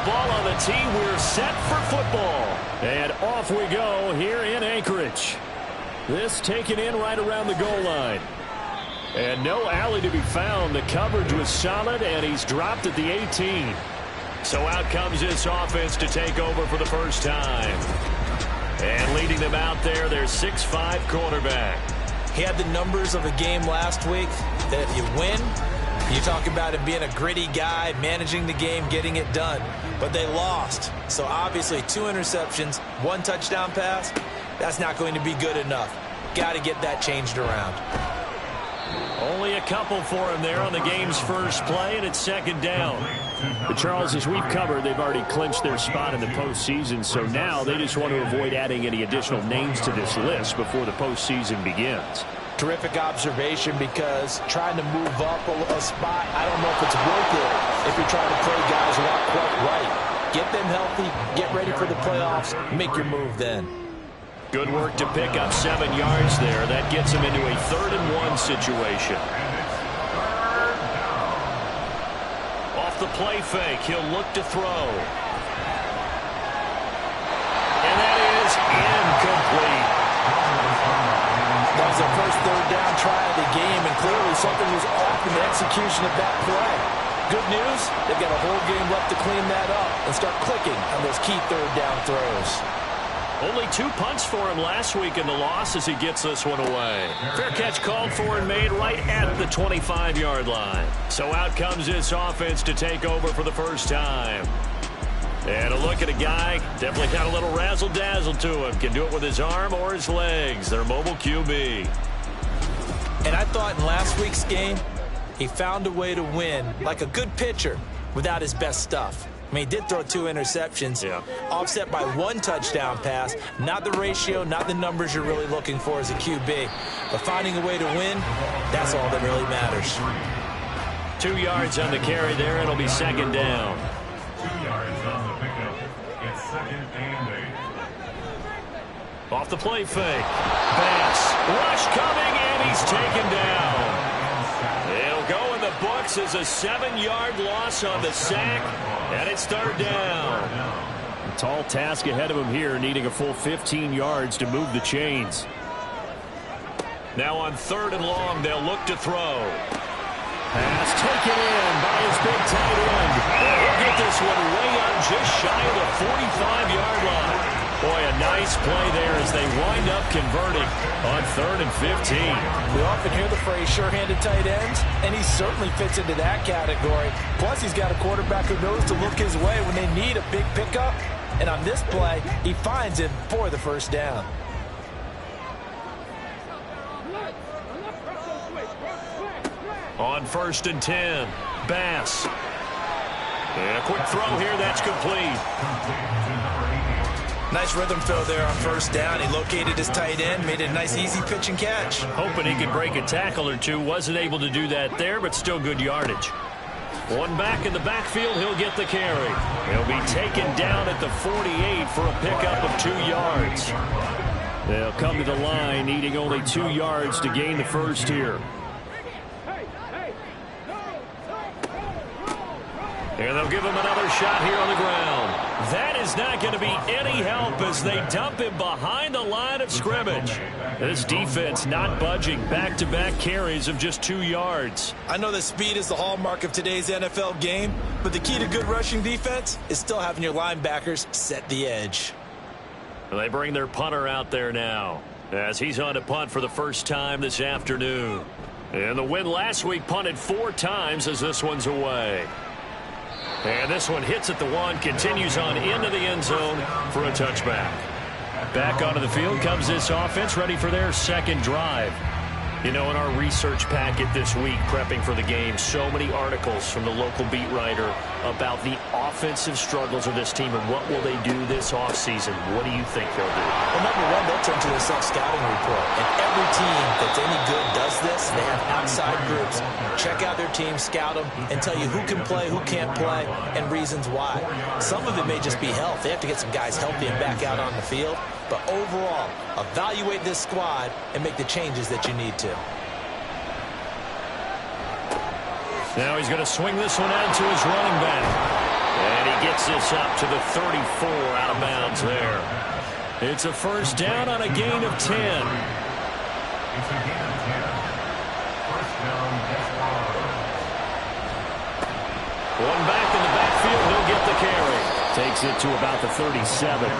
ball on the tee. We're set for football. And off we go here in Anchorage. This taken in right around the goal line. And no alley to be found. The coverage was solid, and he's dropped at the 18. So out comes this offense to take over for the first time. And leading them out there, their 6'5" quarterback. He had the numbers of a game last week that if you win, you talk about him being a gritty guy, managing the game, getting it done. But they lost. So obviously 2 interceptions, 1 touchdown pass, that's not going to be good enough. Got to get that changed around. Only a couple for him there on the game's first play, and it's second down. But Charles, as we've covered, they've already clinched their spot in the postseason, so now they just want to avoid adding any additional names to this list before the postseason begins. Terrific observation, because trying to move up a spot, I don't know if it's worth it if you're trying to play guys who aren't quite right. Get them healthy, get ready for the playoffs, make your move then. Good work to pick up 7 yards there. That gets him into a 3rd-and-1 situation. Off the play fake, he'll look to throw. And that is incomplete. That was their first 3rd down try of the game, and clearly something was off in the execution of that play. Good news, they've got a whole game left to clean that up and start clicking on those key 3rd down throws. Only 2 punts for him last week in the loss as he gets this one away. Fair catch called for and made right at the 25-yard line. So out comes this offense to take over for the first time. And a look at a guy, definitely got a little razzle-dazzle to him. Can do it with his arm or his legs. Their mobile QB. And I thought in last week's game, he found a way to win like a good pitcher without his best stuff. I mean, he did throw 2 interceptions, offset by 1 touchdown pass. Not the ratio, not the numbers you're really looking for as a QB. But finding a way to win, that's all that really matters. 2 yards on the carry there. It'll be second down. 2 yards on the pickup. It's 2nd and 8. Off the play fake. Pass. Rush coming, and he's taken down. It'll go in the books as a 7-yard loss on the sack. And it's 3rd down. A tall task ahead of him here, needing a full 15 yards to move the chains. Now on 3rd and long, they'll look to throw. Pass taken in by his big tight end. He'll get this one way up just shy of the 45-yard line. Boy, a nice play there as they wind up converting on 3rd and 15. We often hear the phrase sure-handed tight ends, and he certainly fits into that category. Plus, he's got a quarterback who knows to look his way when they need a big pickup. And on this play, he finds it for the first down. On 1st and 10, Bass. And a quick throw here, that's complete. Nice rhythm fill there on 1st down. He located his tight end, made a nice easy pitch and catch. Hoping he could break a tackle or two. Wasn't able to do that there, but still good yardage. One back in the backfield, he'll get the carry. He'll be taken down at the 48 for a pickup of 2 yards. They'll come to the line, needing only 2 yards to gain the first here. And they'll give him another shot here on the ground. That is not going to be any help as they dump him behind the line of scrimmage. This defense not budging. Back-to-back carries of just 2 yards. I know that speed is the hallmark of today's NFL game, but the key to good rushing defense is still having your linebackers set the edge. They bring their punter out there now as he's on to punt for the first time this afternoon. And the win last week punted 4 times as this one's away. And this one hits at the 1, continues on into the end zone for a touchback. Back onto the field comes this offense, ready for their second drive. You know, in our research packet this week, prepping for the game, so many articles from the local beat writer about the offensive struggles of this team and what will they do this offseason. What do you think they'll do? Well, number one, they'll turn to their self-scouting report. And every team that's any good does this. They have outside groups. Check out their team, scout them, and tell you who can play, who can't play, and reasons why. Some of it may just be health. They have to get some guys healthy and back out on the field. But overall, evaluate this squad and make the changes that you need to. Now he's going to swing this one out to his running back. And he gets this up to the 34, out of bounds there. It's a first down on a gain of 10. It's a gain of 10. First down, Desperados. One back in the backfield, he'll get the carry. Takes it to about the 37.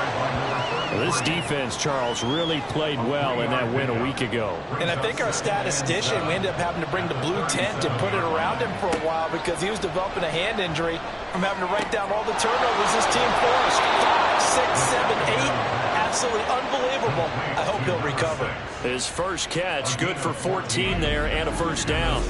Well, this defense, Charles, really played well in that win a week ago. And I think our statistician, we ended up having to bring the blue tent and put it around him for a while because he was developing a hand injury from having to write down all the turnovers this team forced. 5, 6, 7, 8. Absolutely unbelievable. I hope he'll recover. His first catch, good for 14 there and a first down.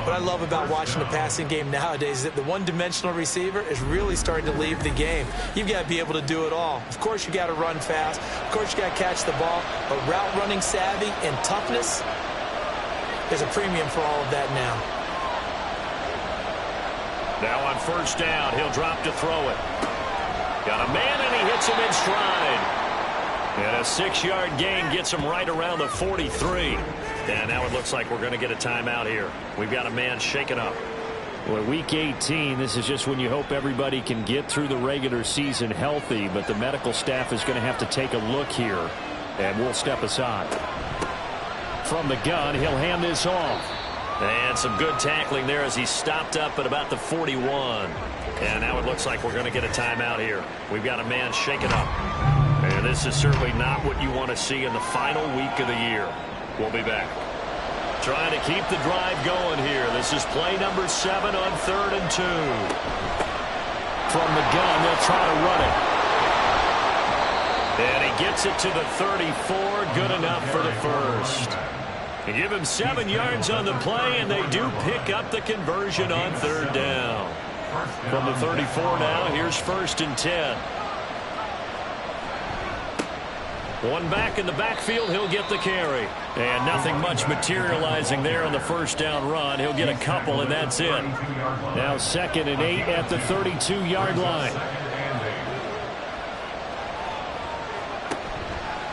What I love about watching the passing game nowadays is that the one-dimensional receiver is really starting to leave the game. You've got to be able to do it all. Of course, you got to run fast. Of course, you got to catch the ball. But route running savvy and toughness, there's a premium for all of that now. Now on first down, he'll drop to throw it. Got a man, and he hits him in stride. And a 6-yard gain gets him right around the 43. And now it looks like we're going to get a timeout here. We've got a man shaken up. Well, week 18, this is just when you hope everybody can get through the regular season healthy, but the medical staff is going to have to take a look here, and we'll step aside. From the gun, he'll hand this off. And some good tackling there as he stopped up at about the 41. And now it looks like we're going to get a timeout here. We've got a man shaken up. And this is certainly not what you want to see in the final week of the year. We'll be back. Trying to keep the drive going here. This is play number 7 on 3rd and 2. From the gun, they'll try to run it. And he gets it to the 34. Good enough for the first. They give him 7 yards on the play, and they do pick up the conversion on 3rd down. From the 34 now, here's 1st and 10. One back in the backfield, he'll get the carry. And nothing much materializing there on the first down run. He'll get a couple, and that's it. Now 2nd and 8 at the 32-yard line.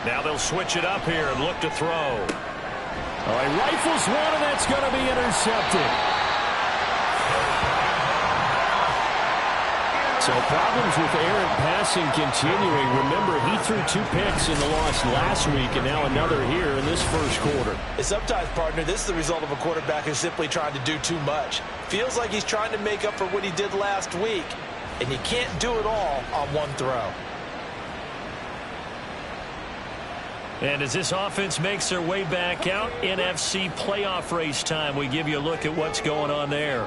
Now they'll switch it up here and look to throw. All right, rifles one, and that's going to be intercepted. So problems with errant passing continuing. Remember, he threw 2 picks in the loss last week, and now another here in this first quarter. Sometimes, partner, this is the result of a quarterback who's simply trying to do too much. Feels like he's trying to make up for what he did last week, and you can't do it all on one throw. And as this offense makes their way back out, NFC playoff race time, we give you a look at what's going on there.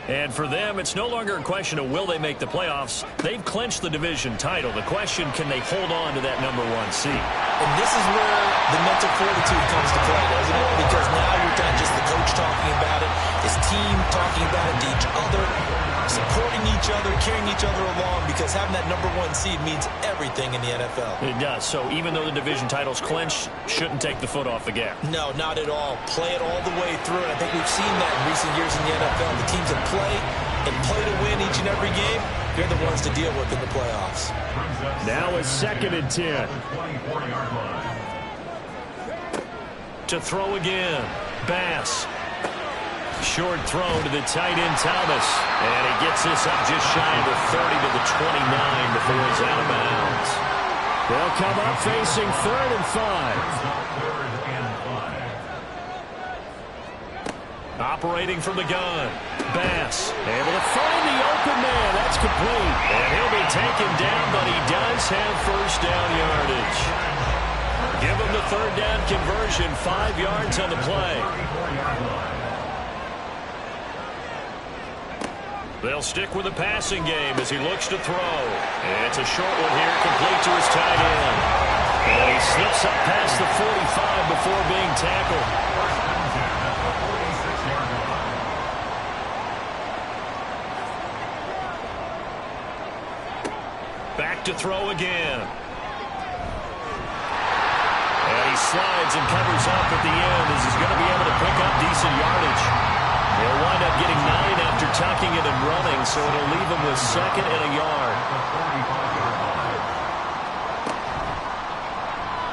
And for them, it's no longer a question of will they make the playoffs. They've clinched the division title. The question, can they hold on to that number 1 seed? And this is where the mental fortitude comes to play, doesn't it? Because now you're not just the coach talking about it, his team talking about it to each other, supporting each other, carrying each other along, because having that number 1 seed means everything in the NFL. It does. So even though the division title's clinched, shouldn't take the foot off the gas. No, not at all. Play it all the way through. And I think we've seen that in recent years in the NFL. The teams that play and play to win each and every game, they're the ones to deal with in the playoffs. Now it's 2nd and 10. To throw again. Bass. Short throw to the tight end, Thomas. And he gets this up just shy of the 30 to the 29 before he's out of bounds. They'll come up facing 3rd and 5. Operating from the gun. Bass able to find the open man. That's complete. And he'll be taken down, but he does have first down yardage. Give him the 3rd down conversion. 5 yards on the play. They'll stick with the passing game as he looks to throw. It's a short one here, complete to his tight end. And he slips up past the 45 before being tackled. Back to throw again. And he slides and covers up at the end as he's going to be able to pick up decent yardage. He'll wind up getting 9 after tucking it and running, so it'll leave him with 2nd and a yard.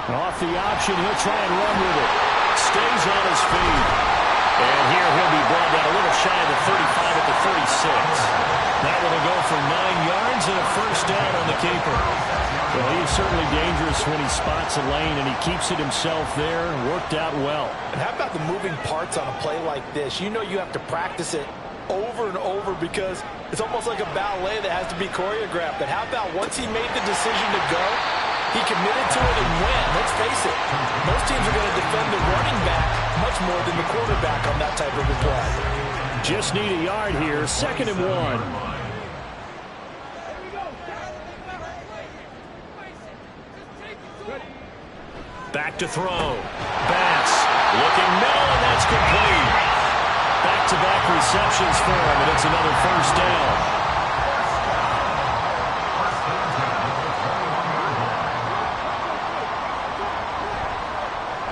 Off the option, he'll try and run with it. Stays on his feet. And here he'll be brought down a little shy of the 35 at the 36. That one will go for 9 yards and a first down on the keeper. Well, he is certainly dangerous when he spots a lane, and he keeps it himself there. Worked out well. And how about the moving parts on a play like this? You know you have to practice it over and over because it's almost like a ballet that has to be choreographed. But how about once he made the decision to go, he committed to it and went. Let's face it, most teams are going to defend the running back much more than the quarterback on that type of a play. Just need a yard here. 2nd and 1. Back to throw. Bass looking middle, and that's complete. Back-to-back receptions for him, and it's another first down.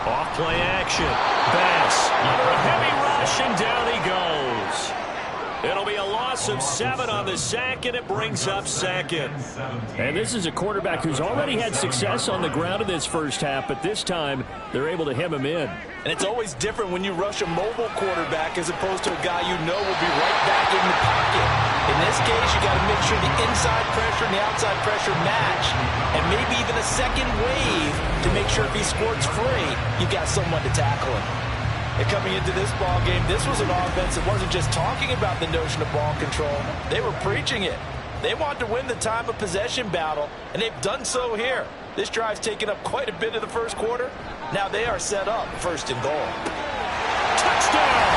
Off-play action. Bass under a heavy rush, and down he goes. It'll be a loss of 7 on the sack, and it brings up 2nd. And this is a quarterback who's already had success on the ground in this first half, but this time they're able to hem him in. And it's always different when you rush a mobile quarterback as opposed to a guy you know will be right back in the pocket. In this case, you got to make sure the inside pressure and the outside pressure match, and maybe even a second wave to make sure if he squirts free, you've got someone to tackle him. And coming into this ball game, this was an offense that wasn't just talking about the notion of ball control. They were preaching it. They wanted to win the time of possession battle, and they've done so here. This drive's taken up quite a bit of the first quarter. Now they are set up 1st and goal. Touchdown!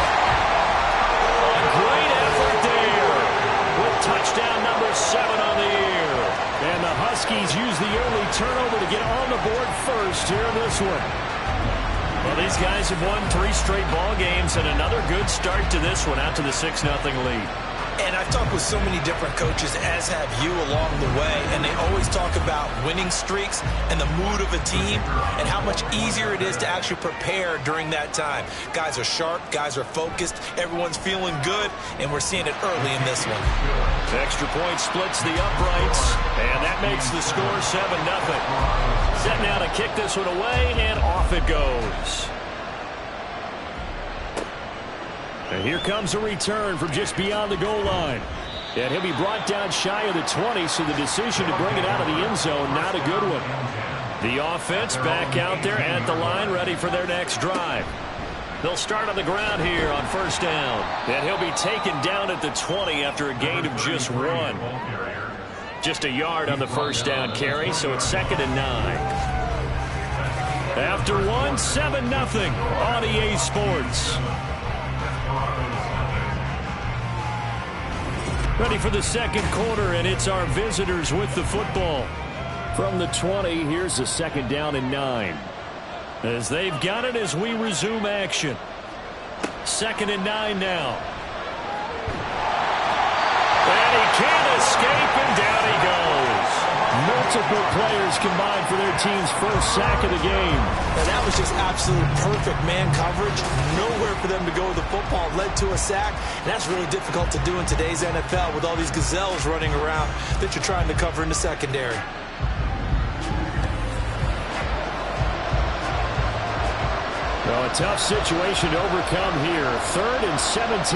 A great effort there with touchdown number 7 on the year. And the Huskies use the early turnover to get on the board first here in this one. Well, these guys have won 3 straight ball games, and another good start to this one out to the 6-0 lead. And I've talked with so many different coaches, as have you, along the way, and they always talk about winning streaks and the mood of a team and how much easier it is to actually prepare during that time. Guys are sharp, guys are focused, everyone's feeling good, and we're seeing it early in this one. Extra point splits the uprights, and that makes the score 7-0. Set now to kick this one away, and off it goes. And here comes a return from just beyond the goal line. And he'll be brought down shy of the 20, so the decision to bring it out of the end zone, not a good one. The offense back out there at the line, ready for their next drive. They'll start on the ground here on 1st down. And he'll be taken down at the 20 after a gain of just 1. Just a yard on the 1st down carry, so it's 2nd and 9. After 1, 7-0 on EA Sports. Ready for the 2nd quarter, and it's our visitors with the football. From the 20, here's a 2nd down and 9. As they've got it as we resume action. 2nd and 9 now. And he can't escape, and down he goes. Multiple players combined for their team's first sack of the game. And that was just absolute perfect man coverage. Nowhere for them to go with the football. Led to a sack. And that's really difficult to do in today's NFL with all these gazelles running around that you're trying to cover in the secondary. Well, a tough situation to overcome here. 3rd and 17.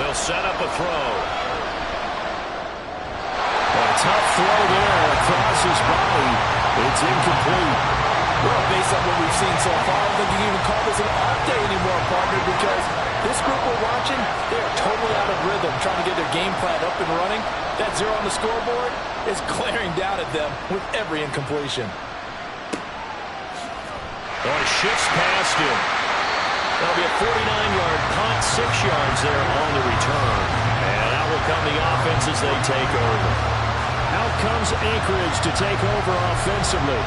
They'll set up a throw. A tough throw there across his body. It's incomplete. Well, based on what we've seen so far, I don't think you can even call this an off day anymore, partner, because this group we're watching, they are totally out of rhythm, trying to get their game plan up and running. That 0 on the scoreboard is glaring down at them with every incompletion. Oh, he shifts past him. That'll be a 49-yard punt, 6 yards there on the return. And out will come the offense as they take over. Out comes Anchorage to take over offensively.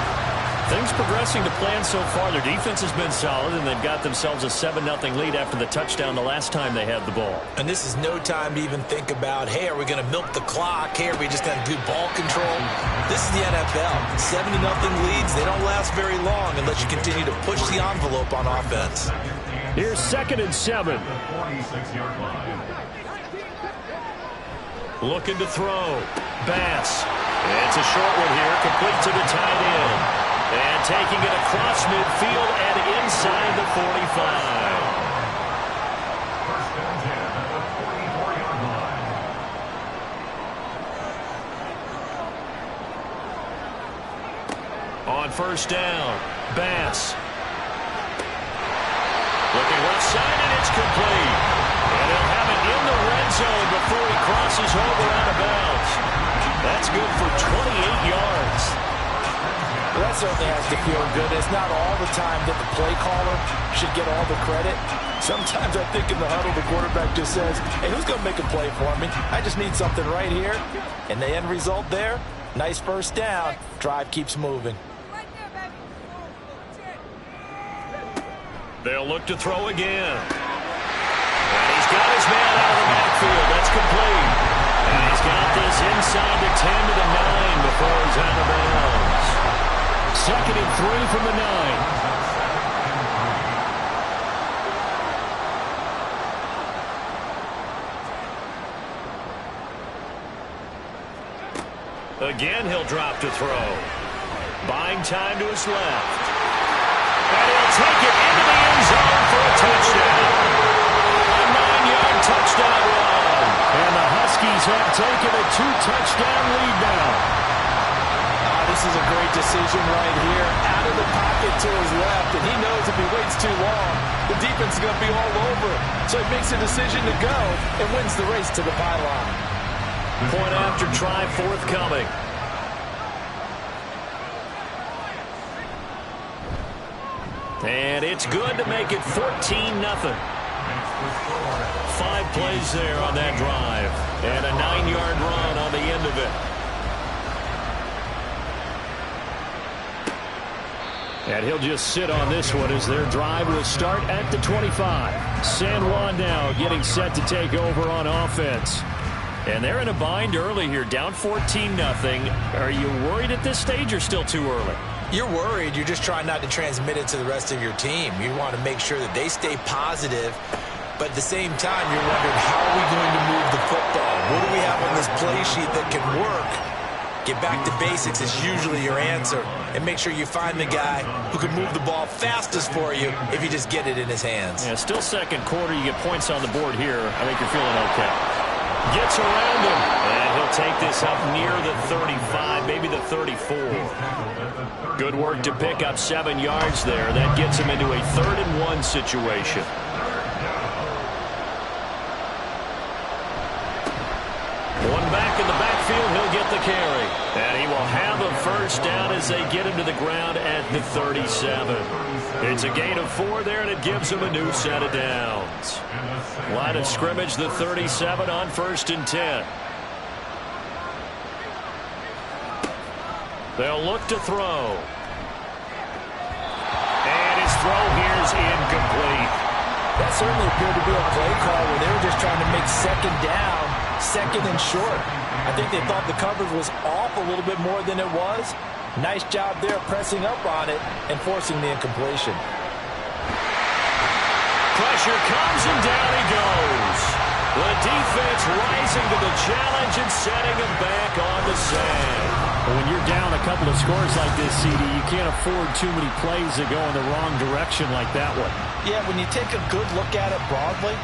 Things progressing to plan so far. Their defense has been solid, and they've got themselves a 7-0 lead after the touchdown the last time they had the ball. And this is no time to even think about, hey, are we going to milk the clock? Hey, are we just going to do ball control? This is the NFL. 70-0 leads, they don't last very long unless you continue to push the envelope on offense. Here's 2nd and 7. Looking to throw. Bass. It's a short one here, complete to the tight end. And taking it across midfield and inside the 45. First down 10 at the 44-yard line. On first down, Bass. Looking left side, and it's complete. And he'll have it in the red zone before he crosses over out of bounds. That's good for 28 yards. Well, that certainly has to feel good. It's not all the time that the play caller should get all the credit. Sometimes I think in the huddle, the quarterback just says, hey, who's going to make a play for me? I just need something right here. And the end result there, nice first down. Drive keeps moving. They'll look to throw again. And he's got his man out of the backfield. That's complete. And he's got this inside the 10 to the 9 before he's out of bounds. 2nd and 3 from the 9. Again, he'll drop to throw. Buying time to his left. And he'll take it into the end zone for a touchdown. A 9-yard touchdown run. And the Huskies have taken a 2-touchdown lead now. This is a great decision right here. Out of the pocket to his left, and he knows if he waits too long, the defense is going to be all over it. So he makes a decision to go and wins the race to the pylon. Point after try forthcoming. And it's good to make it 14-0. 5 plays there on that drive. And a 9-yard run on the end of it. And he'll just sit on this one as their drive will start at the 25. San Juan now getting set to take over on offense. And they're in a bind early here, down 14-0. Are you worried at this stage or still too early? You're worried. You're just trying not to transmit it to the rest of your team. You want to make sure that they stay positive, but at the same time, you're wondering, how are we going to move the football? What do we have on this play sheet that can work? Get back to basics is usually your answer, and make sure you find the guy who can move the ball fastest for you if you just get it in his hands. Yeah, still second quarter. You get points on the board here. I think you're feeling okay. Gets around him, and he'll take this up near the 35, maybe the 34. Good work to pick up 7 yards there. That gets him into a 3rd and 1 situation. One back in the backfield, he'll get the carry. And he will have a first down as they get him to the ground at the 37. It's a gain of 4 there, and it gives him a new set of downs. Line of scrimmage, the 37 on 1st and 10. They'll look to throw. And his throw here is incomplete. That certainly appeared to be a play call where they were just trying to make 2nd down, 2nd and short. I think they thought the coverage was off a little bit more than it was. Nice job there pressing up on it and forcing the incompletion. Pressure comes and down he goes. The defense rising to the challenge and setting him back on the sand. When you're down a couple of scores like this, CD, you can't afford too many plays that go in the wrong direction like that one. Yeah, when you take a good look at it broadly,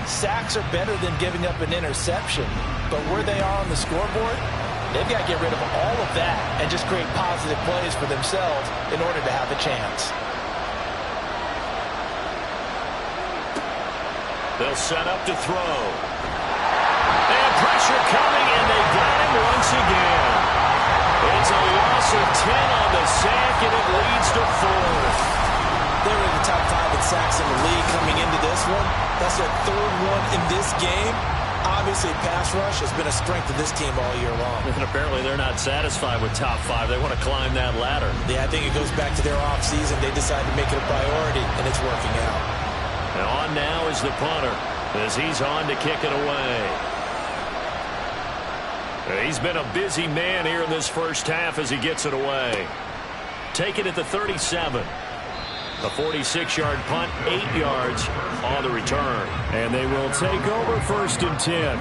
sacks are better than giving up an interception. But where they are on the scoreboard, they've got to get rid of all of that and just create positive plays for themselves in order to have a chance. They'll set up to throw. And pressure coming, and they got him once again. It's a loss of 10 on the sack, and it leads to 4th. They're in the top 5 in sacks in the league coming into this one. That's their 3rd one in this game. Obviously, pass rush has been a strength of this team all year long. And apparently they're not satisfied with top 5. They want to climb that ladder. Yeah, I think it goes back to their offseason. They decided to make it a priority, and it's working out. And on now is the punter as he's on to kick it away. He's been a busy man here in this first half as he gets it away. Take it at the 37. A 46-yard punt, 8 yards on the return. And they will take over 1st and 10.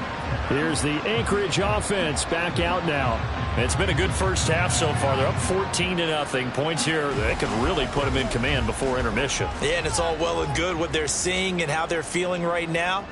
Here's the Anchorage offense back out now. It's been a good first half so far. They're up 14-0. Points here, they could really put them in command before intermission. Yeah, and it's all well and good what they're seeing and how they're feeling right now.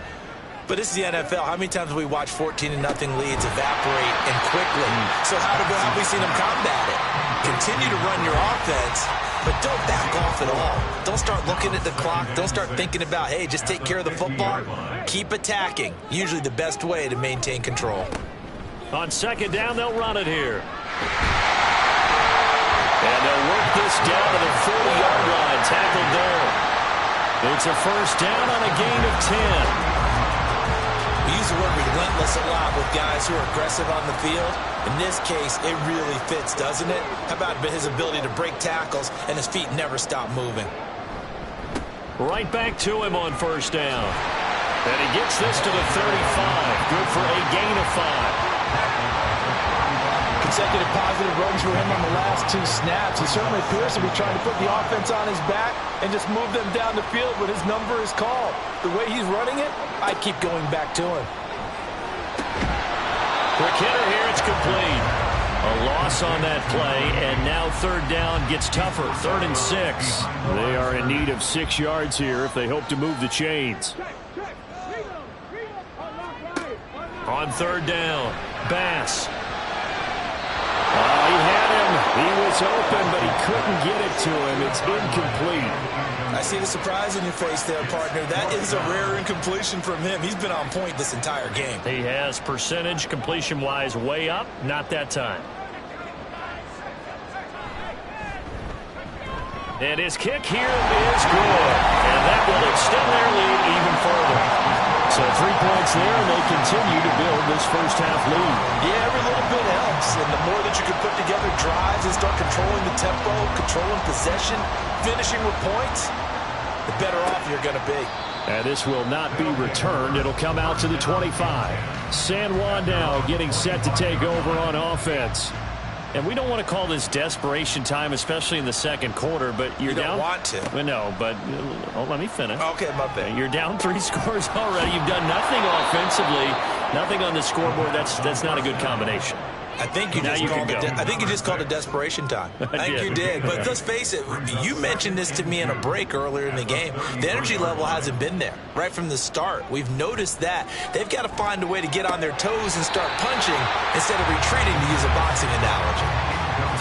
But this is the NFL. How many times have we watched 14-0 leads evaporate and quickly? So how have we seen them combat it? Continue to run your offense, but don't back off at all. Don't start looking at the clock. Don't start thinking about, hey, just take care of the football. Keep attacking. Usually the best way to maintain control. On 2nd down, they'll run it here. And they'll work this down to the 40-yard line. Tackled there. It's a 1st down on a gain of 10. We use the word relentless a lot with guys who are aggressive on the field. In this case, it really fits, doesn't it? How about his ability to break tackles and his feet never stop moving? Right back to him on 1st down. And he gets this to the 35. Good for a gain of 5. Consecutive positive runs for him on the last 2 snaps. He certainly appears to be trying to put the offense on his back and just move them down the field when his number is called. The way he's running it, I keep going back to him. Quick hitter here, it's complete. A loss on that play, and now 3rd down gets tougher. 3rd and 6. They are in need of 6 yards here if they hope to move the chains. On 3rd down, Bass. He had him. He was open, but he couldn't get it to him. It's incomplete. I see the surprise in your face there, partner. That is a rare incompletion from him. He's been on point this entire game. He has percentage completion-wise way up. Not that time. And his kick here is good. And that will extend their lead even further. So 3 points there, and they continue to build this first half lead. Yeah, every little bit helps. And the more that you can put together drives and start controlling the tempo, controlling possession, finishing with points, the better off you're going to be. And this will not be returned. It'll come out to the 25. San Juan now getting set to take over on offense. And we don't want to call this desperation time, especially in the 2nd quarter, but you're down. You don't want to. Well, no, but let me finish. Okay, my bad. You're down 3 scores already. You've done nothing offensively, nothing on the scoreboard. That's not a good combination. I think you just called it desperation time. I think you did. But let's face it, you mentioned this to me in a break earlier in the game. The energy level hasn't been there right from the start. We've noticed that. They've got to find a way to get on their toes and start punching instead of retreating, to use a boxing analogy.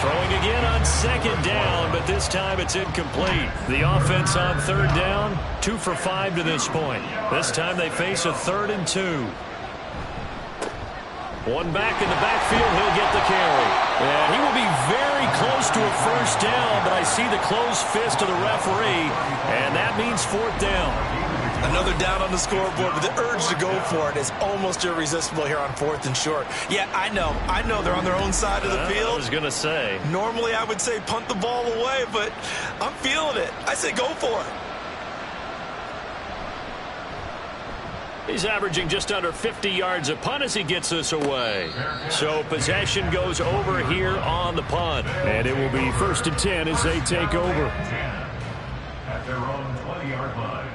Throwing again on 2nd down, but this time it's incomplete. The offense on 3rd down, 2 for 5 to this point. This time they face a 3rd and 2. One back in the backfield, he'll get the carry. And he will be very close to a 1st down, but I see the closed fist of the referee, and that means 4th down. Another down on the scoreboard, but the urge to go for it is almost irresistible here on 4th and short. Yeah, I know they're on their own side of the field. I was going to say. Normally I would say punt the ball away, but I'm feeling it. I say go for it. He's averaging just under 50 yards a punt as he gets this away. So possession goes over here on the punt. And it will be 1st and 10 as they take over. At their own 20-yard line.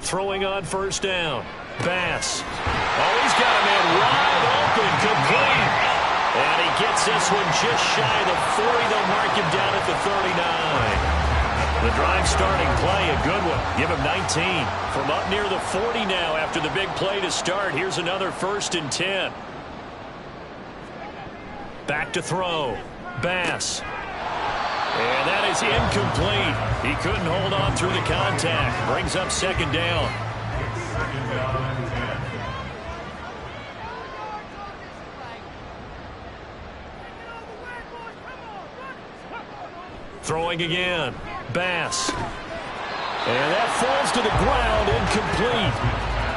Throwing on 1st down. Bass. Oh, he's got a man wide open. Complete. And he gets this one just shy of the 40. They'll mark him down at the 39. The drive starting play, a good one. Give him 19. From up near the 40 now after the big play to start. Here's another 1st and 10. Back to throw. Bass. And that is incomplete. He couldn't hold on through the contact. Brings up 2nd down. 2nd down and 10. Throwing again. Bass. And that falls to the ground, incomplete.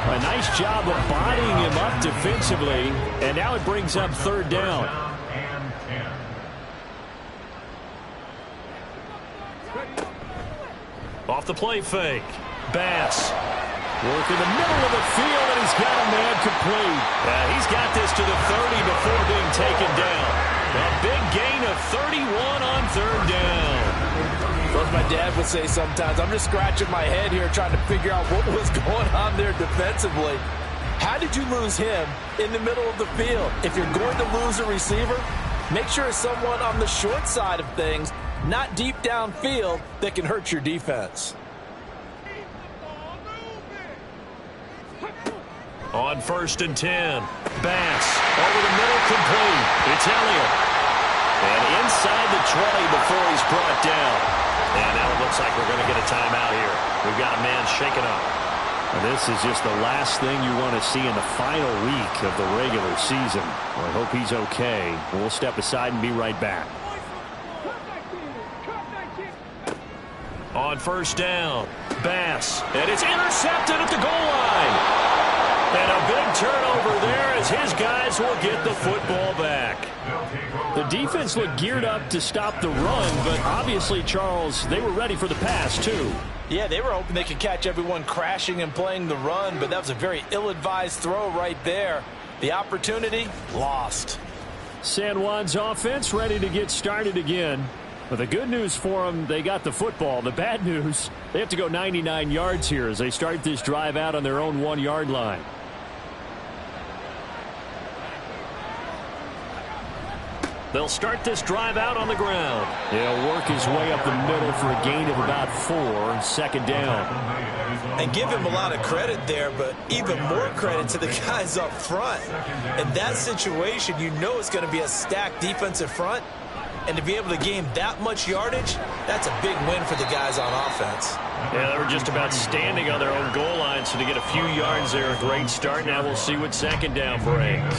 A nice job of bodying him up defensively. And now it brings up 3rd down. Off the play fake. Bass. Work in the middle of the field, and he's got a man complete. He's got this to the 30 before being taken down. A big gain of 31 on third down. As my dad would say sometimes, I'm just scratching my head here trying to figure out what was going on there defensively. How did you lose him in the middle of the field? If you're going to lose a receiver, make sure it's someone on the short side of things, not deep downfield, that can hurt your defense. On 1st and 10, Bass over the middle, complete. It's Elliott. And inside the 20 before he's brought down. And now it looks like we're going to get a timeout here. We've got a man shaken up. And this is just the last thing you want to see in the final week of the regular season. Well, I hope he's okay. We'll step aside and be right back. On 1st down, Bass. And it's intercepted at the goal line. And a big turnover there as his guys will get the football back. The defense looked geared up to stop the run, but obviously, Charles, they were ready for the pass, too. Yeah, they were hoping they could catch everyone crashing and playing the run, but that was a very ill-advised throw right there. The opportunity, lost. San Juan's offense ready to get started again. But the good news for them, they got the football. The bad news, they have to go 99 yards here as they start this drive out on their own 1-yard line. They'll start this drive out on the ground. He'll work his way up the middle for a gain of about 4, 2nd down. And give him a lot of credit there, but even more credit to the guys up front. In that situation, you know it's going to be a stacked defensive front. And to be able to gain that much yardage, that's a big win for the guys on offense. Yeah, they were just about standing on their own goal line, so to get a few yards there, a great start. Now we'll see what 2nd down brings.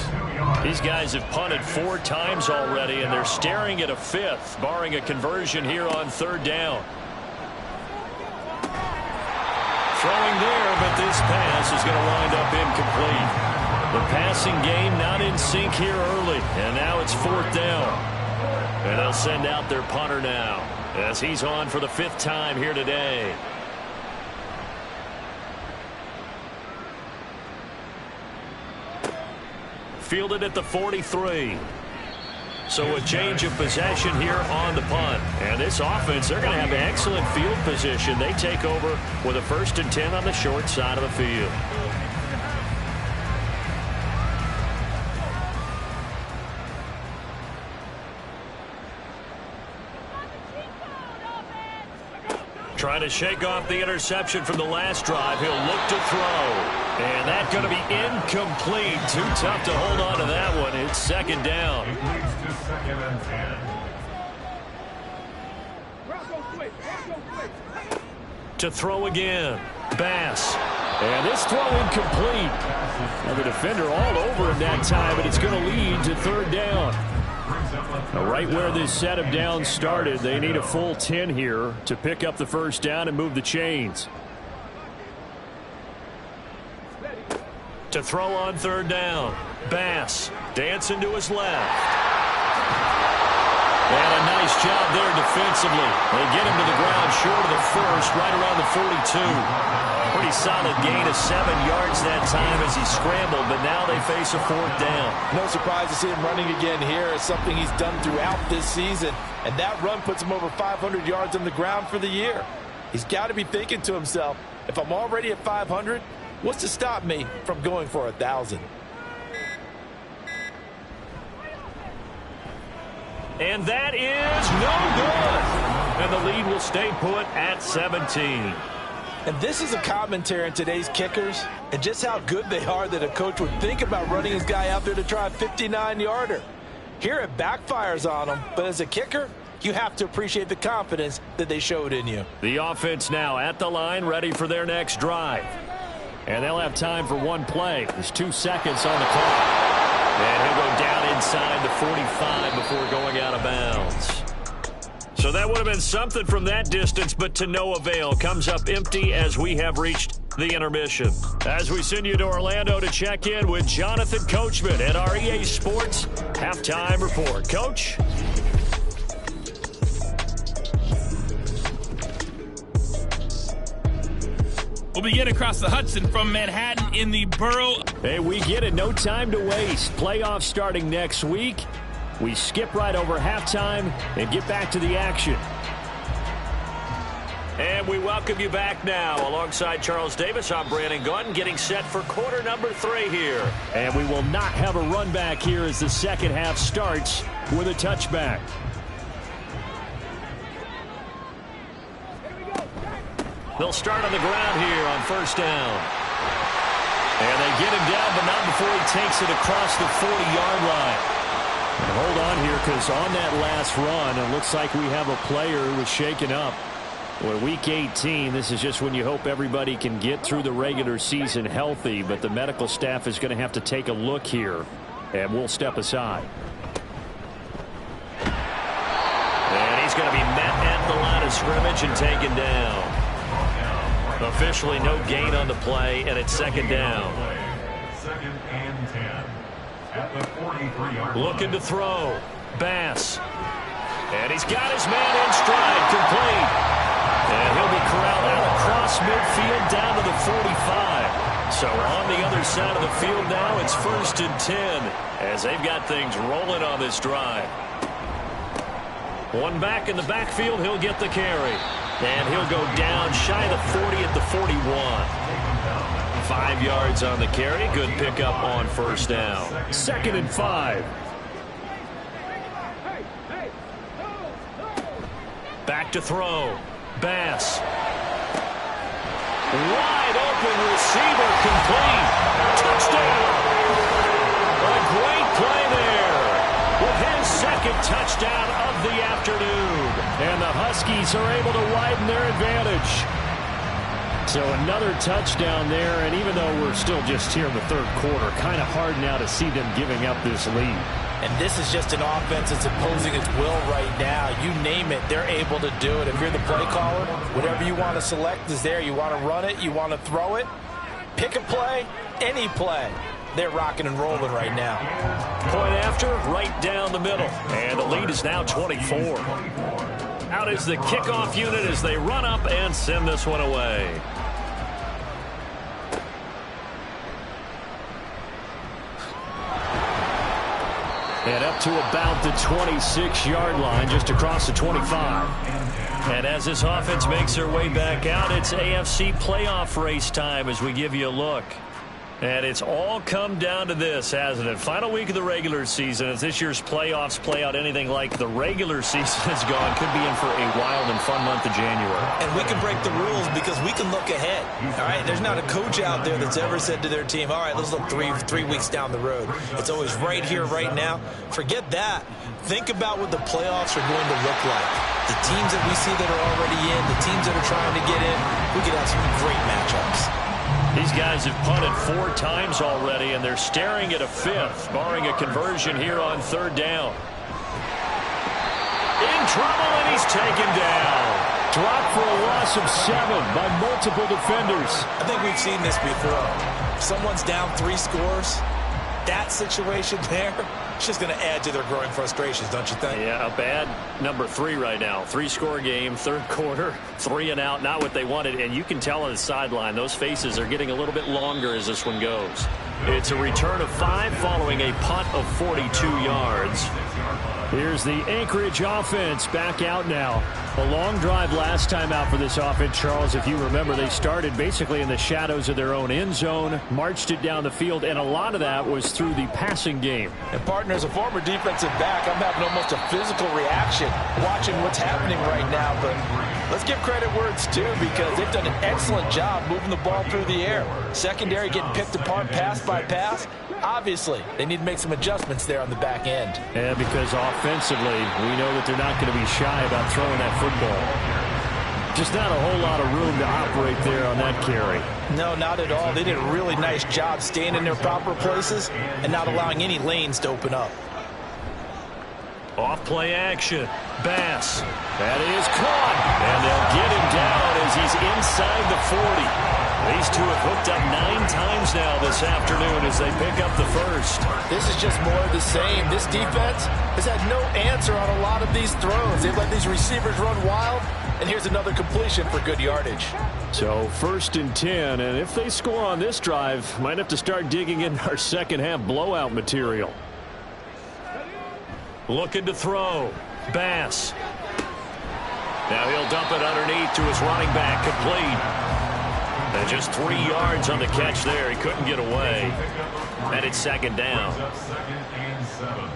These guys have punted 4 times already, and they're staring at a 5th, barring a conversion here on 3rd down. Throwing there, but this pass is going to wind up incomplete. The passing game not in sync here early, and now it's 4th down. And they'll send out their punter now as he's on for the 5th time here today. Fielded at the 43. So a change of possession here on the punt. And this offense, they're going to have excellent field position. They take over with a 1st and 10 on the short side of the field. Trying to shake off the interception from the last drive. He'll look to throw. And that's going to be incomplete. Too tough to hold on to that one. It's 2nd down. To throw again. Bass. And this throw incomplete. Now the defender all over him that time, but it's going to lead to 3rd down. Now right where this set of downs started, they need a full 10 here to pick up the 1st down and move the chains. To throw on 3rd down. Bass dancing to his left. And a nice job there defensively. They get him to the ground short of the 1st, right around the 42. Pretty solid gain of 7 yards that time as he scrambled, but now they face a 4th down. No surprise to see him running again here. It's something he's done throughout this season, and that run puts him over 500 yards on the ground for the year. He's got to be thinking to himself, if I'm already at 500, what's to stop me from going for 1,000? And that is no good. And the lead will stay put at 17. And this is a commentary on today's kickers and just how good they are that a coach would think about running his guy out there to try a 59-yarder. Here it backfires on him, but as a kicker, you have to appreciate the confidence that they showed in you. The offense now at the line, ready for their next drive. And they'll have time for one play. There's 2 seconds on the clock. And he'll go down inside the 45 before going out of bounds. So that would have been something from that distance, but to no avail. Comes up empty as we have reached the intermission. As we send you to Orlando to check in with Jonathan Coachman at our EA Sports Halftime Report. Coach? will begin across the Hudson from Manhattan in the borough. Hey, we get it. No time to waste. Playoffs starting next week. We skip right over halftime and get back to the action. And we welcome you back now. Alongside Charles Davis, I'm Brandon Gunn, getting set for quarter number 3 here. And we will not have a run back here as the second half starts with a touchback. They'll start on the ground here on first down. And they get him down, but not before he takes it across the 40-yard line. And hold on here, because on that last run, it looks like we have a player who was shaken up. Well, week 18, this is just when you hope everybody can get through the regular season healthy, but the medical staff is going to have to take a look here, and we'll step aside. And he's going to be met at the line of scrimmage and taken down. Officially no gain on the play, and it's second down. Second and 10 at the 43-yard line. Looking to throw. Bass. And he's got his man in stride, complete. And he'll be corralled out across midfield down to the 45. So on the other side of the field now, it's first and 10 as they've got things rolling on this drive. One back in the backfield, he'll get the carry. And he'll go down shy of the 40 at the 41. 5 yards on the carry. Good pickup on first down. Second and 5. Back to throw. Bass. Wide open receiver, complete. Touchdown. A great play there with his second touchdown of the afternoon. And the Huskies are able to widen their advantage. So another touchdown there, and even though we're still just here in the third quarter, kind of hard now to see them giving up this lead. And this is just an offense that's imposing its will right now. You name it, they're able to do it. If you're the play caller, whatever you want to select is there. You want to run it, you want to throw it, pick a play, any play. They're rocking and rolling right now. Point after, right down the middle. And the lead is now 24. Out is the kickoff unit as they run up and send this one away. And up to about the 26-yard line, just across the 25. And as this offense makes their way back out, it's AFC playoff race time as we give you a look. And it's all come down to this, hasn't it? Final week of the regular season. As this year's playoffs play out anything like the regular season has gone, could be in for a wild and fun month of January. And we can break the rules because we can look ahead. All right, there's not a coach out there that's ever said to their team, all right, let's look three weeks down the road. It's always right here, right now. Forget that. Think about what the playoffs are going to look like. The teams that we see that are already in, the teams that are trying to get in, we could have some great matchups. These guys have punted 4 times already, and they're staring at a 5th, barring a conversion here on third down. In trouble, and he's taken down. Dropped for a loss of 7 by multiple defenders. I think we've seen this before. If someone's down 3 scores, that situation there, it's just going to add to their growing frustrations, don't you think? Yeah, a bad number 3 right now. 3-score game, third quarter, 3 and out, not what they wanted. And you can tell on the sideline, those faces are getting a little bit longer as this one goes. It's a return of 5 following a punt of 42 yards. Here's the Anchorage offense back out now. A long drive last time out for this offense, Charles. If you remember, they started basically in the shadows of their own end zone, marched it down the field, and a lot of that was through the passing game. And partner, as a former defensive back, I'm having almost a physical reaction watching what's happening right now. But let's give credit where it's due because they've done an excellent job moving the ball through the air. Secondary getting picked apart pass by pass. Obviously, they need to make some adjustments there on the back end. Yeah, because offensively, we know that they're not going to be shy about throwing that football. Just not a whole lot of room to operate there on that carry. No, not at all. They did a really nice job staying in their proper places and not allowing any lanes to open up. Off play action. Bass. That is caught. And they'll get him down as he's inside the 40. These two have hooked up 9 times now this afternoon as they pick up the first. This is just more of the same. This defense has had no answer on a lot of these throws. They've let these receivers run wild, And here's another completion for good yardage. So 1st and 10, and if they score on this drive, might have to start digging in our second half blowout material. Looking to throw. Bass. Now he'll dump it underneath to his running back, complete. And just 3 yards on the catch there. He couldn't get away. And it's 2nd down. 2nd and 7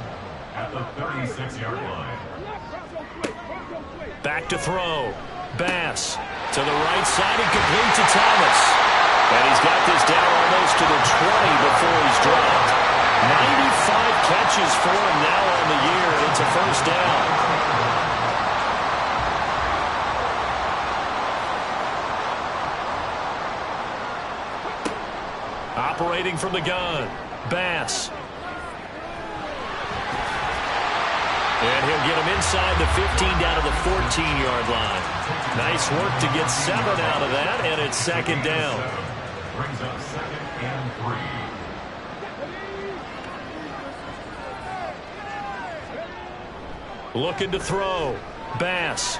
at the 36-yard line. Back to throw. Bass to the right side and complete to Thomas. And he's got this down almost to the 20 before he's dropped. 95 catches for him now on the year, and it's a 1st down. Operating from the gun. Bass. And he'll get him inside the 15 down to the 14-yard line. Nice work to get 7 out of that, and it's 2nd down. Brings up 2nd and 3. Looking to throw. Bass.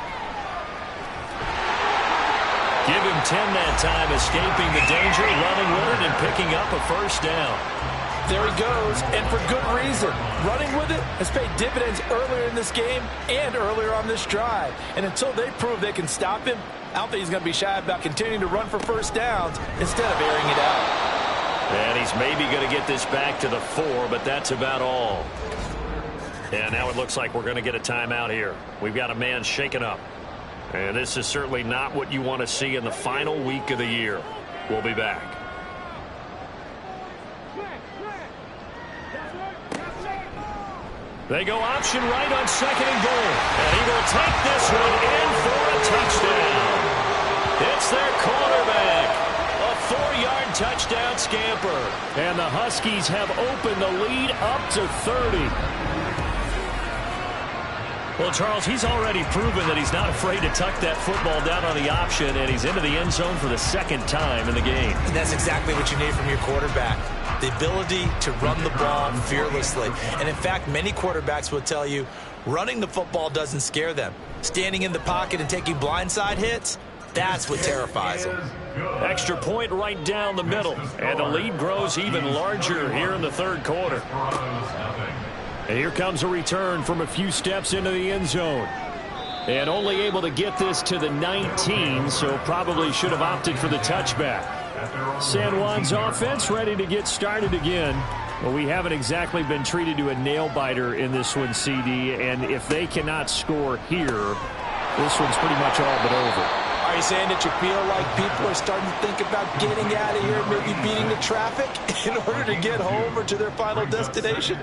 Give him 10 that time, escaping the danger, running with it, and picking up a 1st down. There he goes, and for good reason. Running with it has paid dividends earlier in this game and earlier on this drive. And until they prove they can stop him, I don't think he's going to be shy about continuing to run for 1st downs instead of airing it out. And he's maybe going to get this back to the 4, but that's about all. And now it looks like we're going to get a timeout here. We've got a man shaken up. And this is certainly not what you want to see in the final week of the year. We'll be back. They go option right on 2nd and goal. And he will take this one in for a touchdown. It's their quarterback. A 4-yard touchdown scamper. And the Huskies have opened the lead up to 30. Well, Charles, he's already proven that he's not afraid to tuck that football down on the option, and he's into the end zone for the 2nd time in the game. And that's exactly what you need from your quarterback. The ability to run the ball fearlessly. And in fact, many quarterbacks will tell you running the football doesn't scare them. Standing in the pocket and taking blindside hits, that's what terrifies them. Extra point right down the middle. And the lead grows even larger here in the 3rd quarter. And here comes a return from a few steps into the end zone. And only able to get this to the 19, so probably should have opted for the touchback. San Juan's offense ready to get started again. Well, we haven't exactly been treated to a nail-biter in this one, CD. And if they cannot score here, this one's pretty much all but over. Are you saying that you feel like people are starting to think about getting out of here, maybe beating the traffic in order to get home or to their final destination?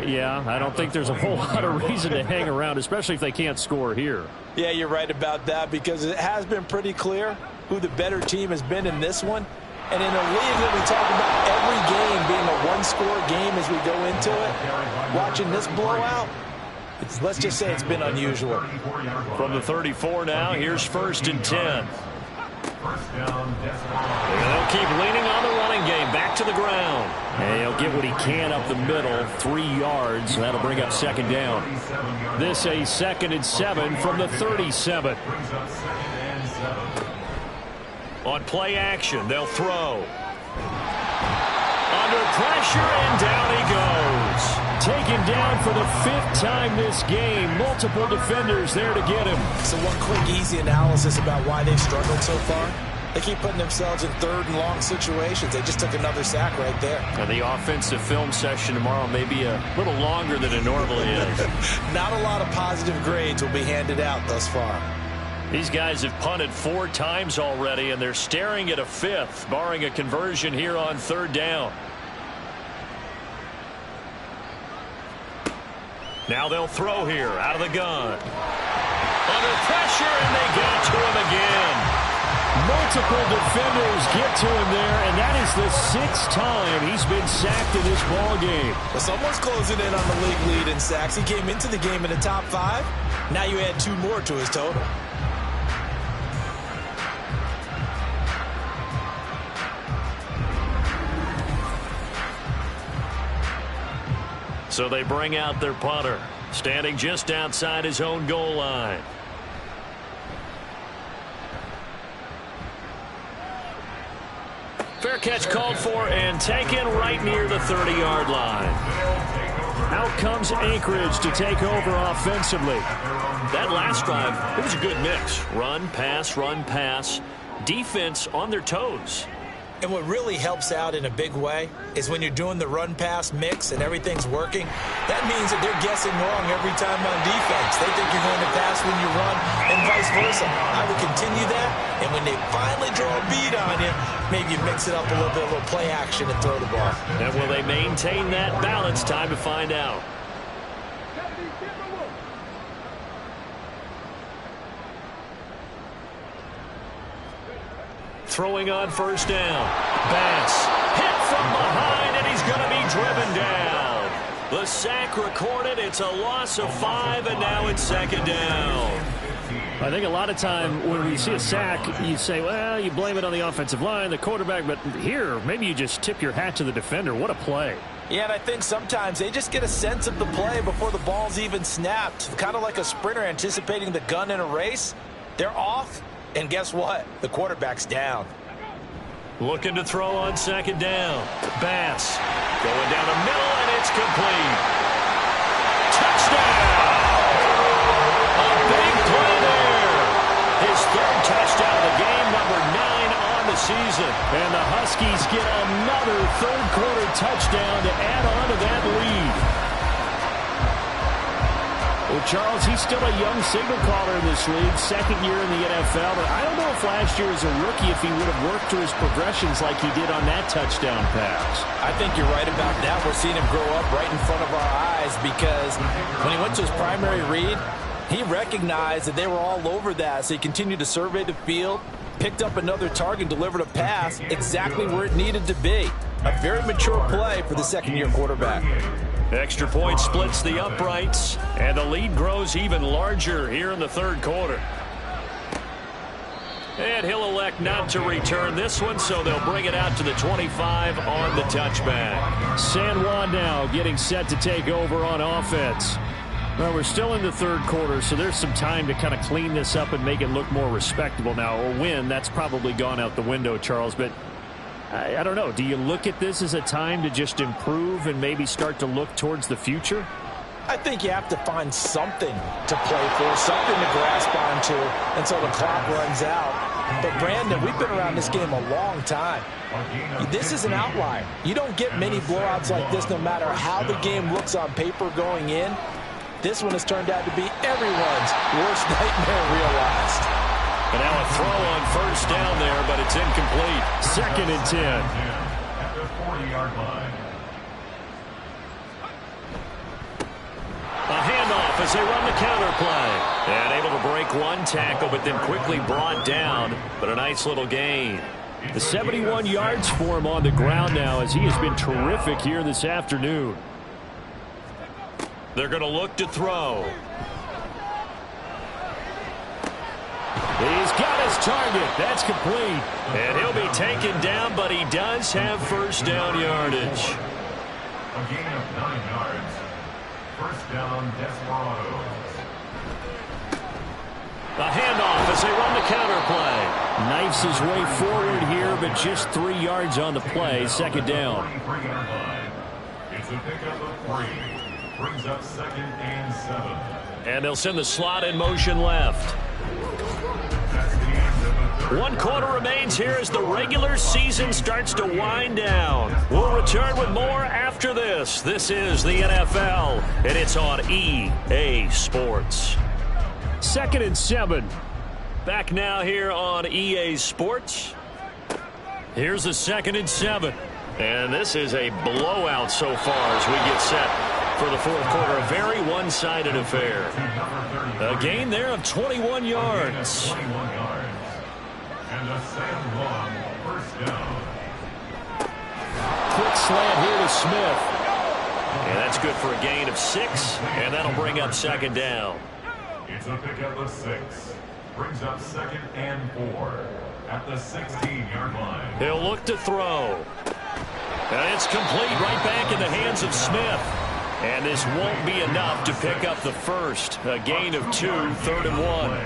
Yeah, I don't think there's a whole lot of reason to hang around, especially if they can't score here. Yeah, you're right about that, because it has been pretty clear who the better team has been in this one. And in a league that we talk about every game being a one-score game as we go into it, watching this blowout, let's just say it's been unusual. From the 34 now, here's 1st and 10. And they'll keep leaning on the running game. Back to the ground. And he'll get what he can up the middle, 3 yards. That'll bring up 2nd down. This a 2nd and 7 from the 37. On play action, they'll throw. Under pressure, and down he goes. Taken down for the 5th time this game. Multiple defenders there to get him. So one quick, easy analysis about why they've struggled so far. They keep putting themselves in 3rd and long situations. They just took another sack right there. And the offensive film session tomorrow may be a little longer than it normally is. Not a lot of positive grades will be handed out thus far. These guys have punted 4 times already, and they're staring at a 5th, barring a conversion here on 3rd down. Now they'll throw here out of the gun. Under pressure, and they get to him again. Multiple defenders get to him there, and that is the 6th time he's been sacked in this ball game. Well, someone's closing in on the league lead in sacks. He came into the game in the top 5. Now you add 2 more to his total. So they bring out their punter, standing just outside his own goal line. catch called for and taken right near the 30-yard line. Out comes Anchorage to take over offensively. That last drive, it was a good mix. Run, pass, defense on their toes. And what really helps out in a big way is when you're doing the run-pass mix and everything's working, that means that they're guessing wrong every time on defense. They think you're going to pass when you run and vice versa. I would continue that, and when they finally draw a beat on you, maybe you mix it up a little play action and throw the ball. And will they maintain that balance? Time to find out. Throwing on first down. Bass hit from behind, and he's going to be driven down. The sack recorded. It's a loss of 5, and now it's second down. I think a lot of time when we see a sack, you say, well, you blame it on the offensive line, the quarterback, but here, maybe you just tip your hat to the defender. What a play. Yeah, and I think sometimes they just get a sense of the play before the ball's even snapped. Kind of like a sprinter anticipating the gun in a race. They're off. And guess what? The quarterback's down. Looking to throw on second down. Bass going down the middle, and it's complete. Touchdown! A big play there. His third touchdown of the game, number 9 on the season. And the Huskies get another third-quarter touchdown to add on to that lead. Well, Charles, he's still a young signal caller in this league, second year in the NFL. But I don't know if last year as a rookie, if he would have worked through his progressions like he did on that touchdown pass. I think you're right about that. We're seeing him grow up right in front of our eyes because when he went to his primary read, he recognized that they were all over that. So he continued to survey the field, picked up another target, delivered a pass exactly where it needed to be. A very mature play for the second-year quarterback. Extra point splits the uprights, and the lead grows even larger here in the third quarter. And he'll elect not to return this one, so they'll bring it out to the 25 on the touchback. San Juan now getting set to take over on offense. Well, we're still in the third quarter, so there's some time to kind of clean this up and make it look more respectable. Now, a win, that's probably gone out the window, Charles, but I don't know. Do you look at this as a time to just improve and maybe start to look towards the future? I think you have to find something to play for, something to grasp onto until the clock runs out. But, Brandon, we've been around this game a long time. This is an outlier. You don't get many blowouts like this no matter how the game looks on paper going in. This one has turned out to be everyone's worst nightmare realized. And now a throw on first down there, but it's incomplete. 2nd and 10. At the 40-yard line. A handoff as they run the counter play. And able to break one tackle, but then quickly brought down. But a nice little gain. The 71 yards for him on the ground now as he has been terrific here this afternoon. They're going to look to throw. He's got his target. That's complete. And he'll be taken down, but he does have first down yardage. A gain of 9 yards. First down, Desperados. A handoff as they run the counter play. Knifes his way forward here, but just 3 yards on the play. 2nd down. 43-yard line. It's a pickup of 3. Brings up 2nd and 7. And they'll send the slot in motion left. 1 quarter remains here as the regular season starts to wind down. We'll return with more after this. This is the NFL, and it's on EA Sports. 2nd and 7. Back now here on EA Sports. Here's the 2nd and 7. And this is a blowout so far as we get set for the fourth quarter. A very one-sided affair. A gain there of 21 yards. 21 yards. And a San Juan first down. Quick slant here to Smith. And that's good for a gain of 6. And that'll bring up 2nd down. It's a pickup of 6. Brings up 2nd and 4. At the 16-yard line. He'll look to throw. And it's complete right back in the hands of Smith. And this won't be enough to pick up the first. A gain of 2, 3rd and 1.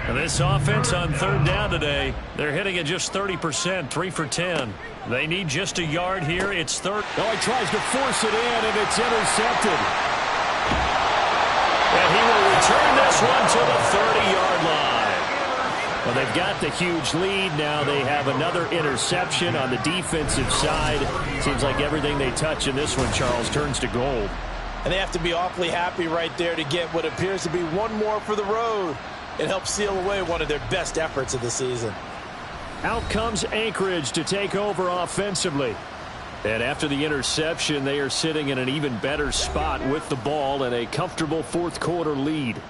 And this offense on third down today, they're hitting at just 30%, 3 for 10. They need just a yard here. It's third. Oh, he tries to force it in, and it's intercepted. And he will return this one to the 30-yard line. Well, they've got the huge lead. Now they have another interception on the defensive side. Seems like everything they touch in this one, Charles, turns to gold. And they have to be awfully happy right there to get what appears to be one more for the road. It helps seal away one of their best efforts of the season. Out comes Anchorage to take over offensively. And after the interception, they are sitting in an even better spot with the ball and a comfortable fourth quarter lead.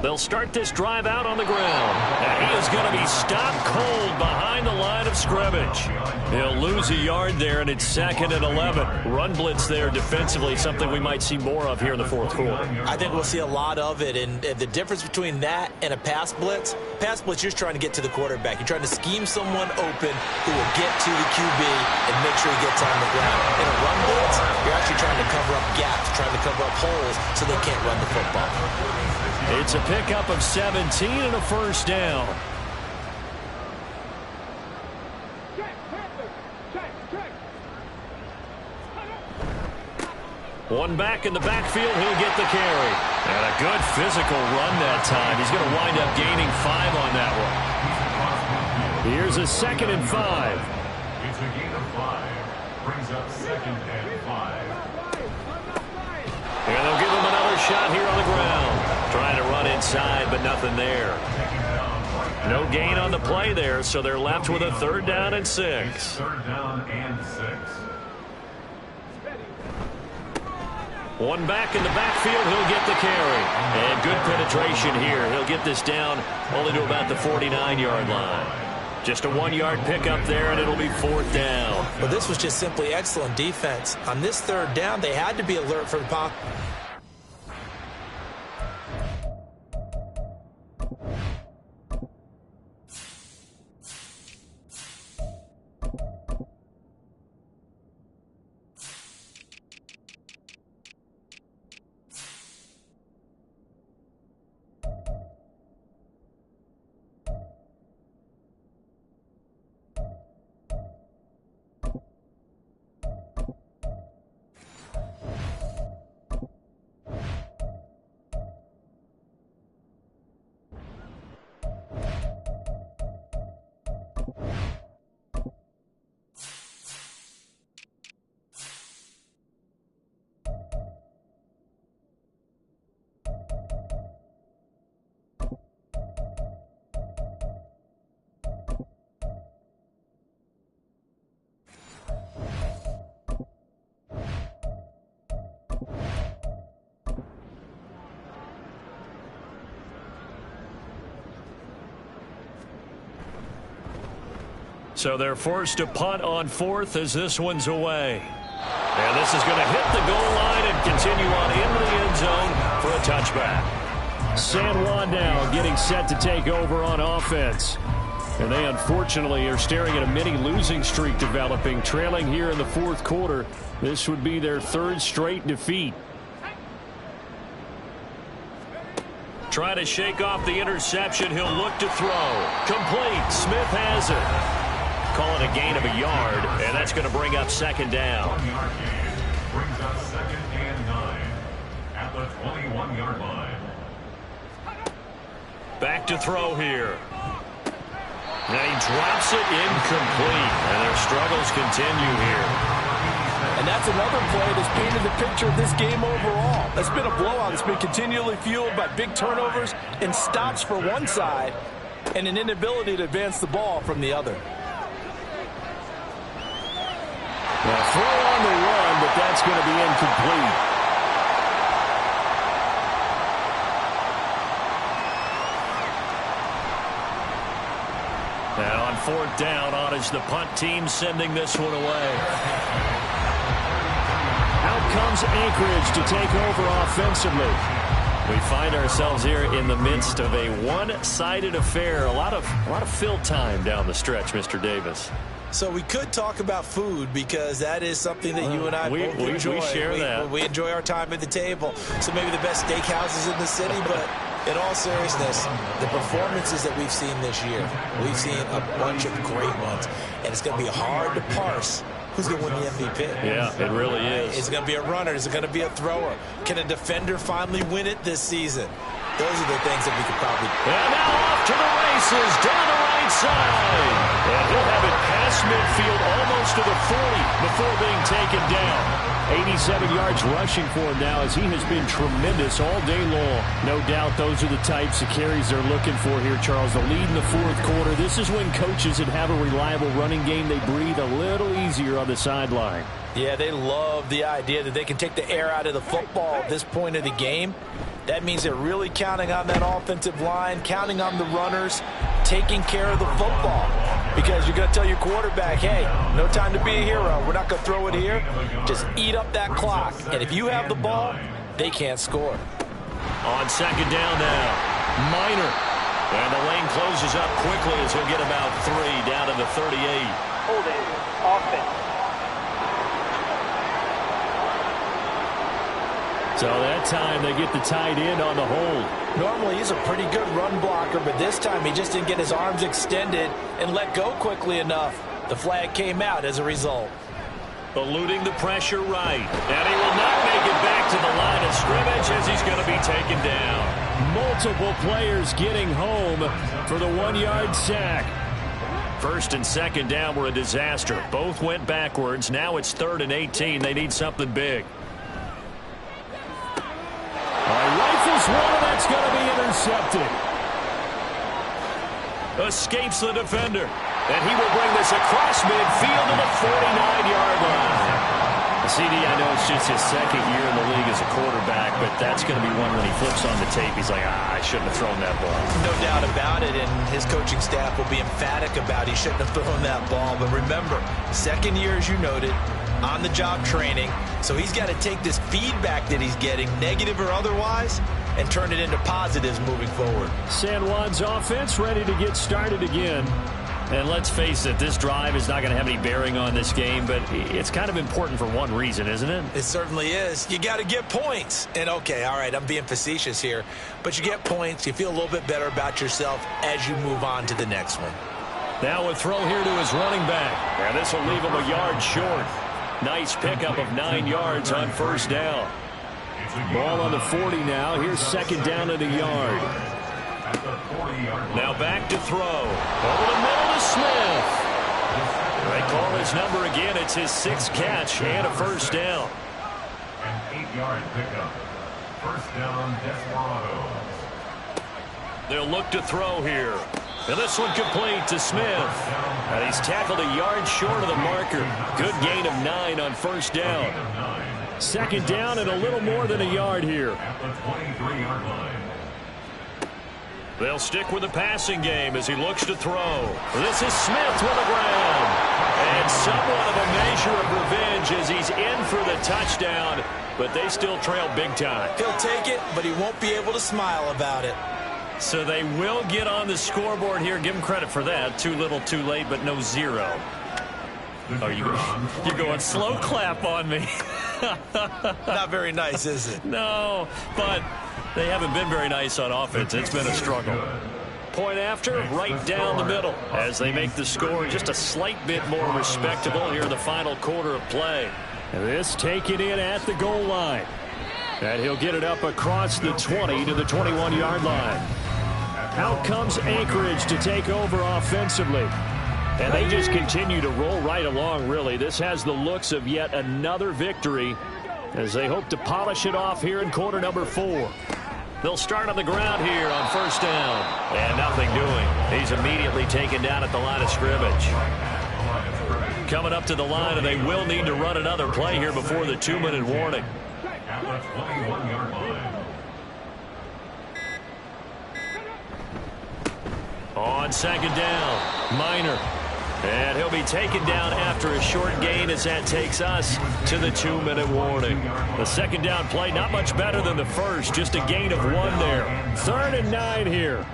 They'll start this drive out on the ground. And he is going to be stopped cold behind the line of scrimmage. He'll lose a yard there, and it's 2nd and 11. Run blitz there defensively, something we might see more of here in the fourth quarter. I think we'll see a lot of it, and the difference between that and a pass blitz, you're just trying to get to the quarterback. You're trying to scheme someone open who will get to the QB and make sure he gets on the ground. In a run blitz, you're actually trying to cover up gaps, trying to cover up holes so they can't run the football. It's a pickup of 17 and a first down. One back in the backfield, he'll get the carry. And a good physical run that time. He's going to wind up gaining 5 on that one. Here's a 2nd and 5. It's a gain of 5. Brings up 2nd and 5. And they'll give him another shot here on the ground. Trying to run inside, but nothing there. No gain on the play there, so they're left with a 3rd down and 6. 3rd down and 6. One back in the backfield, he'll get the carry. And good penetration here. He'll get this down only to about the 49-yard line. Just a 1-yard pickup there, and it'll be 4th down. But this was just simply excellent defense. On this 3rd down, they had to be alert for the pocket. So they're forced to punt on 4th as this one's away. And this is going to hit the goal line and continue on into the end zone for a touchback. San Juan now getting set to take over on offense. And they unfortunately are staring at a mini losing streak developing, trailing here in the fourth quarter. This would be their 3rd straight defeat. Try to shake off the interception. He'll look to throw. Complete. Smith has it. Call it a gain of a yard, and that's going to bring up 2nd down. 1-yard gain. Brings up 2nd and 9 at the 21-yard line. Back to throw here. And he drops it incomplete, and their struggles continue here. And that's another play that's painted the picture of this game overall. That's been a blowout. It's been continually fueled by big turnovers and stops for one side and an inability to advance the ball from the other. Well, throw on the run, but that's going to be incomplete. And on 4th down, on is the punt team sending this one away. Out comes Anchorage to take over offensively. We find ourselves here in the midst of a one-sided affair. A lot of fill time down the stretch, Mr. Davis. So we could talk about food because that is something that you and I both enjoy. We share that. We enjoy our time at the table. So maybe the best steakhouses in the city, but in all seriousness, the performances that we've seen this year, we've seen a bunch of great ones, and it's going to be hard to parse who's going to win the MVP. Yeah, it really is. Is it going to be a runner? Is it going to be a thrower? Can a defender finally win it this season? Those are the things that we could probably... And now off to the races, down the right side. And he'll have it past midfield, almost to the 40 before being taken down. 87 yards rushing for him now as he has been tremendous all day long. No doubt those are the types of carries they're looking for here, Charles. The lead in the fourth quarter. This is when coaches that have a reliable running game, they breathe a little easier on the sideline. Yeah, they love the idea that they can take the air out of the football at this point of the game. That means they're really counting on that offensive line, counting on the runners, taking care of the football. Because you're going to tell your quarterback, hey, no time to be a hero. We're not going to throw it here. Just eat up that clock. And if you have the ball, they can't score. On second down now, Minor. And the lane closes up quickly as he'll get about 3 down to the 38. Holding offense. So that time they get the tight end on the hold. Normally he's a pretty good run blocker, but this time he just didn't get his arms extended and let go quickly enough. The flag came out as a result. Eluding the pressure right. And he will not make it back to the line of scrimmage as he's going to be taken down. Multiple players getting home for the 1-yard sack. First and second down were a disaster. Both went backwards. Now it's 3rd and 18. They need something big. Rifles one, and that's going to be intercepted. Escapes the defender. And he will bring this across midfield to the 49-yard line. CD, I know it's just his second year in the league as a quarterback, but that's going to be one when he flips on the tape. He's like, I shouldn't have thrown that ball. No doubt about it, and his coaching staff will be emphatic about he shouldn't have thrown that ball. But remember, second year, as you noted, on-the-job training. So he's got to take this feedback that he's getting, negative or otherwise, and turn it into positives moving forward. San Juan's offense ready to get started again. And let's face it, this drive is not going to have any bearing on this game, but it's kind of important for one reason, isn't it? It certainly is. You got to get points. And, okay, all right, I'm being facetious here, but you get points. You feel a little bit better about yourself as you move on to the next one. Now a throw here to his running back. And this will leave him a yard short. Nice pickup of 9 yards on first down. Ball on the 40 now. Here's second down at a yard. Now back to throw. Over the middle to Smith. They call his number again. It's his 6th catch and a first down. An 8-yard pickup. First down, Desperados. They'll look to throw here. And this one complete to Smith. And he's tackled a yard short of the marker. Good gain of 9 on first down. Second down and a little more than a yard here. At the 23-yard line. They'll stick with the passing game as he looks to throw. This is Smith with the ground. And somewhat of a measure of revenge as he's in for the touchdown. But they still trail big time. He'll take it, but he won't be able to smile about it. So they will get on the scoreboard here. Give them credit for that. Too little, too late, but no 0. Oh, you're going slow clap on me. Not very nice, is it? No, but they haven't been very nice on offense. It's been a struggle. Point after, right down the middle as they make the score just a slight bit more respectable here in the final quarter of play. And this taken in at the goal line. And he'll get it up across the 20 to the 21-yard line. Out comes Anchorage to take over offensively. And they just continue to roll right along, really. This has the looks of yet another victory as they hope to polish it off here in quarter number 4. They'll start on the ground here on first down. And nothing doing. He's immediately taken down at the line of scrimmage. Coming up to the line, and they will need to run another play here before the 2-minute warning. At the 21-yard line. On second down, Minor. And he'll be taken down after a short gain as that takes us to the 2-minute warning. The second down play, not much better than the first, just a gain of 1 there. 3rd and 9 here.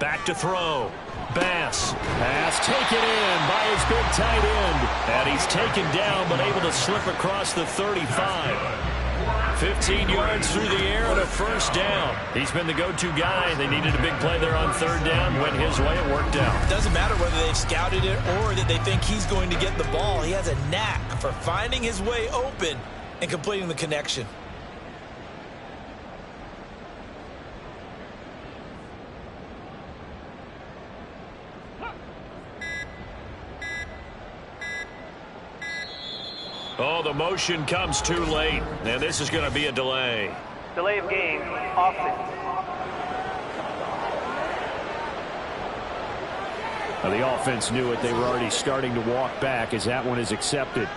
Back to throw. Bass. Pass taken in by his big tight end. And he's taken down but able to slip across the 35. 15 yards through the air and a first down. He's been the go-to guy. They needed a big play there on 3rd down. Went his way. It worked out. It doesn't matter whether they've scouted it or that they think he's going to get the ball. He has a knack for finding his way open and completing the connection. Oh, the motion comes too late, and this is going to be a delay. Delay of game, offense. Now, the offense knew it. They were already starting to walk back as that one is accepted.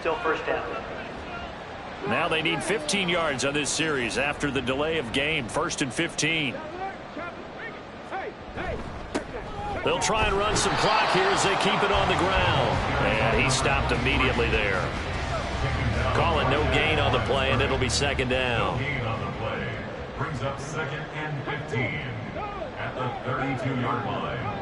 Still first down. Now they need 15 yards on this series after the delay of game. 1st and 15. They'll try and run some clock here as they keep it on the ground. And he stopped immediately there. Call it no gain on the play, and it'll be 2nd down. No gain on the play. Brings up 2nd and 15 at the 32-yard line.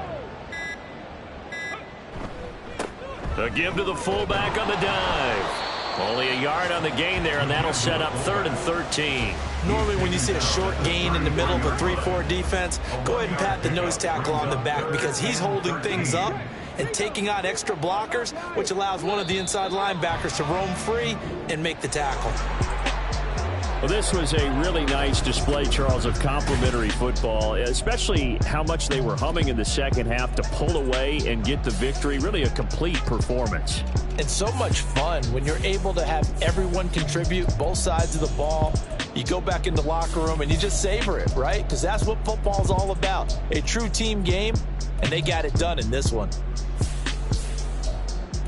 The give to the fullback on the dive. Only a yard on the gain there, and that'll set up 3rd and 13. Normally when you see a short gain in the middle of a 3-4 defense, go ahead and pat the nose tackle on the back because he's holding things up and taking out extra blockers, which allows one of the inside linebackers to roam free and make the tackle. Well, this was a really nice display, Charles, of complimentary football, especially how much they were humming in the second half to pull away and get the victory. Really a complete performance. And so much fun when you're able to have everyone contribute, both sides of the ball. You go back in the locker room and you just savor it, right? Because that's what football's all about. A true team game, and they got it done in this one.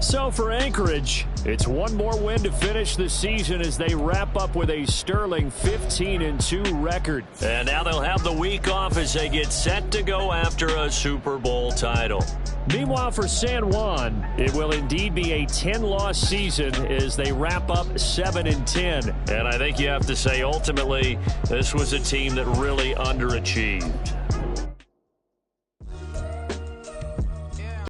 So for Anchorage, it's one more win to finish the season as they wrap up with a sterling 15-2 record. And now they'll have the week off as they get set to go after a Super Bowl title. Meanwhile, for San Juan, it will indeed be a 10-loss season as they wrap up 7-10. And I think you have to say, ultimately, this was a team that really underachieved.